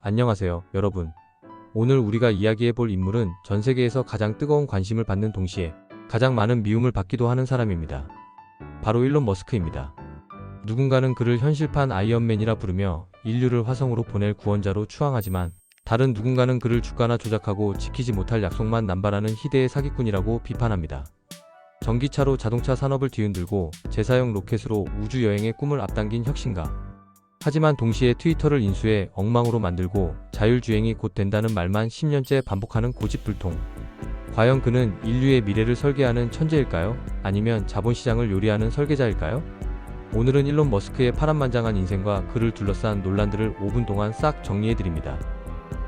안녕하세요, 여러분. 오늘 우리가 이야기해볼 인물은 전 세계에서 가장 뜨거운 관심을 받는 동시에 가장 많은 미움을 받기도 하는 사람입니다. 바로 일론 머스크입니다. 누군가는 그를 현실판 아이언맨이라 부르며 인류를 화성으로 보낼 구원자로 추앙하지만 다른 누군가는 그를 주가나 조작하고 지키지 못할 약속만 남발하는 희대의 사기꾼이라고 비판합니다. 전기차로 자동차 산업을 뒤흔들고 제사용 로켓으로 우주 여행의 꿈을 앞당긴 혁신가. 하지만 동시에 트위터를 인수해 엉망으로 만들고 자율주행이 곧 된다는 말만 10년째 반복하는 고집불통. 과연 그는 인류의 미래를 설계하는 천재일까요? 아니면 자본시장을 요리하는 설계자일까요? 오늘은 일론 머스크의 파란만장한 인생과 그를 둘러싼 논란들을 5분 동안 싹 정리해드립니다.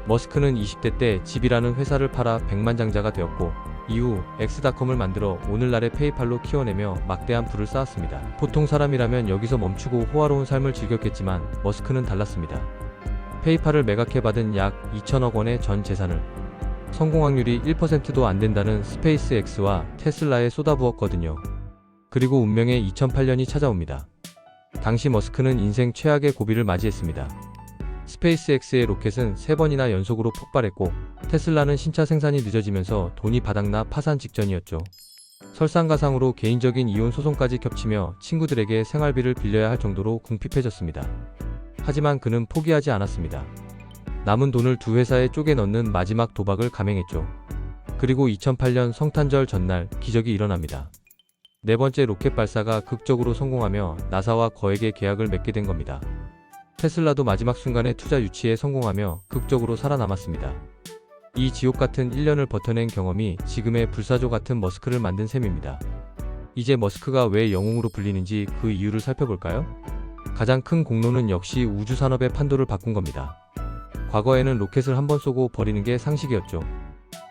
머스크는 20대 때 집이라는 회사를 팔아 백만장자가 되었고 이후 엑스닷컴을 만들어 오늘날의 페이팔로 키워내며 막대한 부를 쌓았습니다. 보통 사람이라면 여기서 멈추고 호화로운 삶을 즐겼겠지만 머스크는 달랐습니다. 페이팔을 매각해 받은 약 2천억 원의 전 재산을 성공 확률이 1%도 안 된다는 스페이스X와 테슬라에 쏟아부었거든요. 그리고 운명의 2008년이 찾아옵니다. 당시 머스크는 인생 최악의 고비를 맞이했습니다. 스페이스X의 로켓은 3번이나 연속으로 폭발했고 테슬라는 신차 생산이 늦어지면서 돈이 바닥나 파산 직전이었죠. 설상가상으로 개인적인 이혼 소송까지 겹치며 친구들에게 생활비를 빌려야 할 정도로 궁핍해졌습니다. 하지만 그는 포기하지 않았습니다. 남은 돈을 두 회사에 쪼개 넣는 마지막 도박을 감행했죠. 그리고 2008년 성탄절 전날 기적이 일어납니다. 네 번째 로켓 발사가 극적으로 성공하며 나사와 거액의 계약을 맺게 된 겁니다. 테슬라도 마지막 순간에 투자 유치에 성공하며 극적으로 살아남았습니다. 이 지옥같은 1년을 버텨낸 경험이 지금의 불사조 같은 머스크를 만든 셈입니다. 이제 머스크가 왜 영웅으로 불리는지 그 이유를 살펴볼까요? 가장 큰 공로는 역시 우주산업의 판도를 바꾼 겁니다. 과거에는 로켓을 한 번 쏘고 버리는 게 상식이었죠.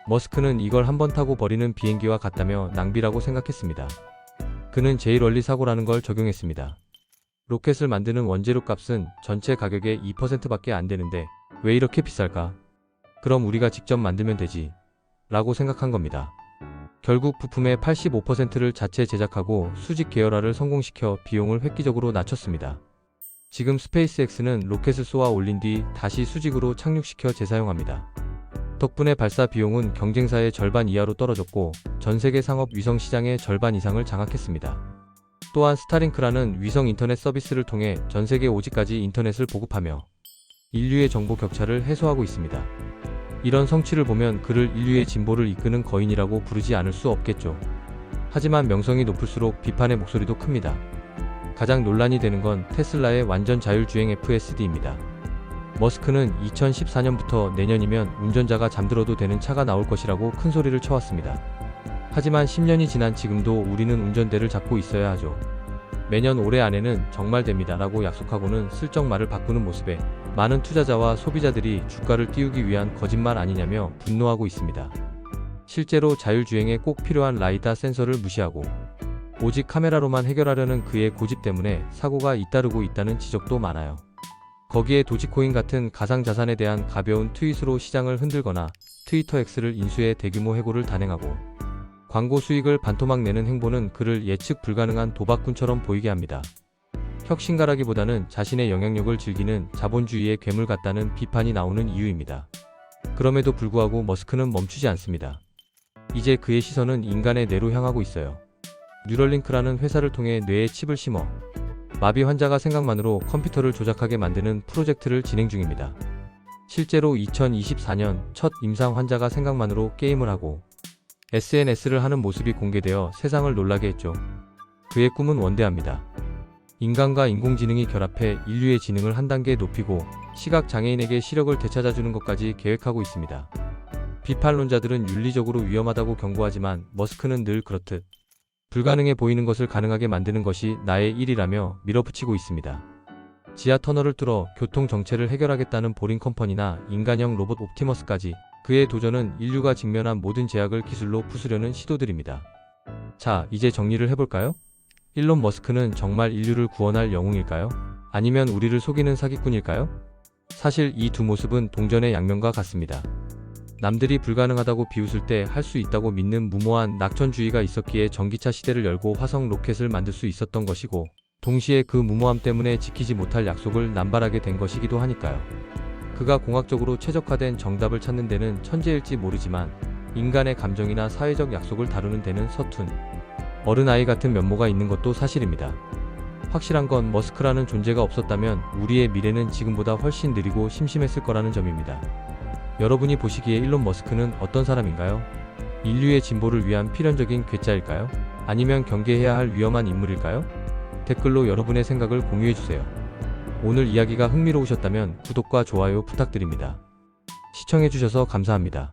머스크는 이걸 한 번 타고 버리는 비행기와 같다며 낭비라고 생각했습니다. 그는 제일원리 사고라는 걸 적용했습니다. 로켓을 만드는 원재료 값은 전체 가격의 2%밖에 안 되는데 왜 이렇게 비쌀까? 그럼 우리가 직접 만들면 되지 라고 생각한 겁니다. 결국 부품의 85%를 자체 제작하고 수직 계열화를 성공시켜 비용을 획기적으로 낮췄습니다. 지금 스페이스X는 로켓을 쏘아 올린 뒤 다시 수직으로 착륙시켜 재사용합니다. 덕분에 발사 비용은 경쟁사의 절반 이하로 떨어졌고 전 세계 상업 위성 시장의 절반 이상을 장악했습니다. 또한 스타링크라는 위성 인터넷 서비스를 통해 전 세계 5지까지 인터넷을 보급하며 인류의 정보 격차를 해소하고 있습니다. 이런 성취를 보면 그를 인류의 진보를 이끄는 거인이라고 부르지 않을 수 없겠죠. 하지만 명성이 높을수록 비판의 목소리도 큽니다. 가장 논란이 되는 건 테슬라의 완전 자율주행 FSD입니다. 머스크는 2014년부터 내년이면 운전자가 잠들어도 되는 차가 나올 것이라고 큰 소리를 쳐왔습니다. 하지만 10년이 지난 지금도 우리는 운전대를 잡고 있어야 하죠. 매년 올해 안에는 정말 됩니다 라고 약속하고는 슬쩍 말을 바꾸는 모습에 많은 투자자와 소비자들이 주가를 띄우기 위한 거짓말 아니냐며 분노하고 있습니다. 실제로 자율주행에 꼭 필요한 라이다 센서를 무시하고 오직 카메라로만 해결하려는 그의 고집 때문에 사고가 잇따르고 있다는 지적도 많아요. 거기에 도지코인 같은 가상자산에 대한 가벼운 트윗으로 시장을 흔들거나 트위터 X를 인수해 대규모 해고를 단행하고 광고 수익을 반토막 내는 행보는 그를 예측 불가능한 도박꾼처럼 보이게 합니다. 혁신가라기보다는 자신의 영향력을 즐기는 자본주의의 괴물 같다는 비판이 나오는 이유입니다. 그럼에도 불구하고 머스크는 멈추지 않습니다. 이제 그의 시선은 인간의 뇌로 향하고 있어요. 뉴럴링크라는 회사를 통해 뇌에 칩을 심어 마비 환자가 생각만으로 컴퓨터를 조작하게 만드는 프로젝트를 진행 중입니다. 실제로 2024년 첫 임상 환자가 생각만으로 게임을 하고 SNS를 하는 모습이 공개되어 세상을 놀라게 했죠. 그의 꿈은 원대합니다. 인간과 인공지능이 결합해 인류의 지능을 한 단계 높이고 시각장애인에게 시력을 되찾아주는 것까지 계획하고 있습니다. 비판론자들은 윤리적으로 위험하다고 경고하지만 머스크는 늘 그렇듯 불가능해 보이는 것을 가능하게 만드는 것이 나의 일이라며 밀어붙이고 있습니다. 지하 터널을 뚫어 교통 정체를 해결하겠다는 보링 컴퍼니나 인간형 로봇 옵티머스까지 그의 도전은 인류가 직면한 모든 제약을 기술로 부수려는 시도들입니다. 자, 이제 정리를 해볼까요? 일론 머스크는 정말 인류를 구원할 영웅일까요? 아니면 우리를 속이는 사기꾼일까요? 사실 이 두 모습은 동전의 양면과 같습니다. 남들이 불가능하다고 비웃을 때 할 수 있다고 믿는 무모한 낙천주의가 있었기에 전기차 시대를 열고 화성 로켓을 만들 수 있었던 것이고 동시에 그 무모함 때문에 지키지 못할 약속을 남발하게 된 것이기도 하니까요. 그가 공학적으로 최적화된 정답을 찾는 데는 천재일지 모르지만 인간의 감정이나 사회적 약속을 다루는 데는 서툰 어른아이 같은 면모가 있는 것도 사실입니다. 확실한 건 머스크라는 존재가 없었다면 우리의 미래는 지금보다 훨씬 느리고 심심했을 거라는 점입니다. 여러분이 보시기에 일론 머스크는 어떤 사람인가요? 인류의 진보를 위한 필연적인 괴짜일까요? 아니면 경계해야 할 위험한 인물일까요? 댓글로 여러분의 생각을 공유해주세요. 오늘 이야기가 흥미로우셨다면 구독과 좋아요 부탁드립니다. 시청해주셔서 감사합니다.